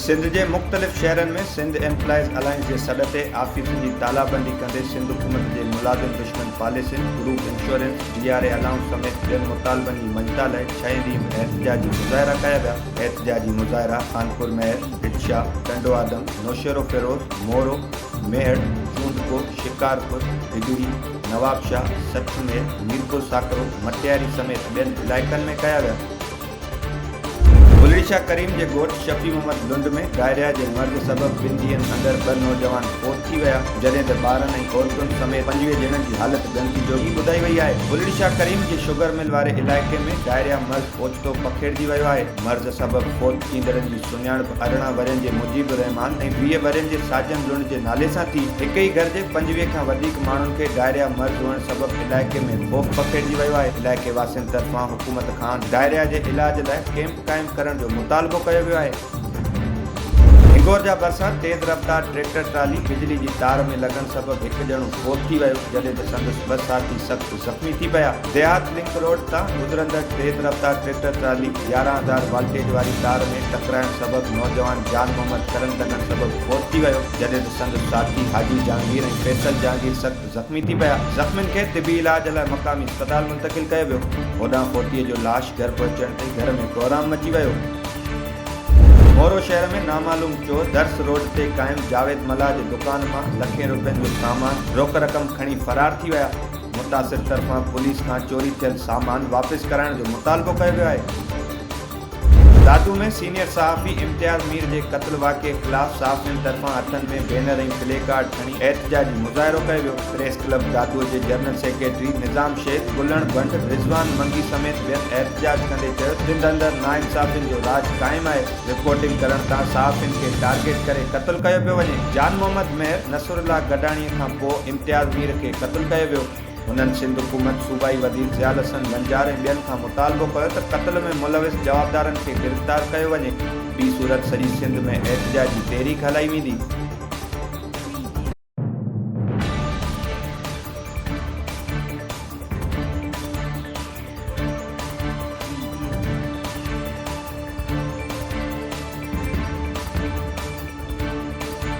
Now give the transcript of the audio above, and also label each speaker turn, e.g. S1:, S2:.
S1: सिंध के मुख़्तलिफ़ शहरनि में सिंध एम्प्लॉइज़ अलायंस के सॾ ते आफ़ीसुनि की तालाबंदी कंदे सिंध हुकूमत के मुलाज़िम दुश्मन पॉलिसियुनि ग्रुप इंश्योरेंस DRA अलाउंस समेत ॿियनि मुतालबनि की मञता लाइ 6 ॾींहं एहतजाजी मुज़ाहिरा कया विया। एहतजाजी मुज़ाहिरा खानपुर महर, हिटशा, टंडो आदम, नौशेरो फिरोज, मोरो, मेहड़, चूंडको, शिकारपुर, हिगड़ी, नवाबशाह, सचमेर, मीरपुर साकरो, मटियारी समेत ॿियनि इलाइक़नि में कया विया। बुलड़ी शाह करीम के घोट शफी मोहम्मद लुंड में डायरिया के मर्ज सबब 2 ॾींहनि अंदर 2 नौजवान फोत थी विया, जॾहिं त ॿारनि ऐं औरतुनि समेत 25 ॼणनि की हालत गंदी जोगी ॿुधाई वई आहे। बुलड़ी शाह करीम के शुगर मिल वाले इलाइक़े में डायरिया मर्ज ओचितो पखेड़जी वियो आहे। मर्ज सबब फोत थींदड़नि की सुञाणप 18 वरनि के मुजीब रहमान ऐं 20 वरनि के साजन लुंड के नाले सां थी। हिक ही घर के 25 खां वधीक माण्हुनि खे डायरिया मर्ज हुअण सबब इलाइक़े में खौफ पखेड़जी वियो आहे। इलाइक़े वासियुनि तरफ़ां हुकूमत खां डायरिया के इलाज लाइ कैंप क़ाइम करण जो मुतालबो कयो वियो आहे। हिंगोर जा भरिसां तेज़ रफ़्तार ट्रैक्टर ट्राली बिजली की तार में लगन सबब एक ॼणो फोत थी वियो, जॾहिं त संदसि 2 साथी सख्त ज़ख़्मी थी पिया। देहात लिंक रोड तां गुज़रंदड़ तेज़ रफ़्तार ट्रैक्टर ट्राली 11,000 वोल्टेज वाली तार में टकराइण सबब नौजवान जान मोहम्मद करंट लगन सबब फोत थी वियो, जॾहिं त संदसि साथी हाजी जहांगीर ऐं फैसल जहांगीर सख्त ज़ख़्मी थी पिया। ज़ख़्मियुनि खे तिबी इलाज लाइ मक़ामी अस्पताल मुंतक़िल कयो वियो। होॾां फोतीअ जो लाश घर पहुचण ते घर में कोहराम मची वियो। मोरो शहर में नामालूम चोर दर्स रोड ते कायम जावेद मला की दुकान में लखें रुपयनि जो सामान रोक रक़म खणी फरार थी विया। मुतासिर तरफां पुलिस का चोरी थियल सामान वापस कराइण जो मुतालबो कयो वियो आहे। दादू में सीनियर सहाफ़ी इम्तियाज़ मीर के कत्ल वाक़े खिलाफ सहाफ़ियुनि तरफां हथनि में बैनर ऐं प्ले कार्ड खणी एहतजाजी मुज़ाहिरो कयो वियो। प्रेस क्लब दादू के जनरल सेक्रेटरी निज़ाम शेख, गुलण बंड, रिज़वान मंगी समेत ॿियनि एहतजाज कंदे चयो, सिंध अंदर नाइंसाफ़ियुनि जो राज क़ाइम आहे। रिपोर्टिंग करण तां सहाफ़ियुनि के टारगेट करे क़त्ल कयो पियो वञे। जान मोहम्मद मेहर नसरुल्लाह गडाणीअ खां पोइ इम्तियाज़ मीर के क़त्ल कयो वियो। उन्हनि सिंध हुकूमत सूबाई वज़ीर ज़ियाल हसन लंजार ऐं ॿियनि खां मुतालबो कयो त क़त्ल में मुलविस जवाबदारनि खे गिरफ़्तार कयो वञे। ॿी सूरत सॼी सिंध में एहतजाजी तहरीक हलाई वेंदी।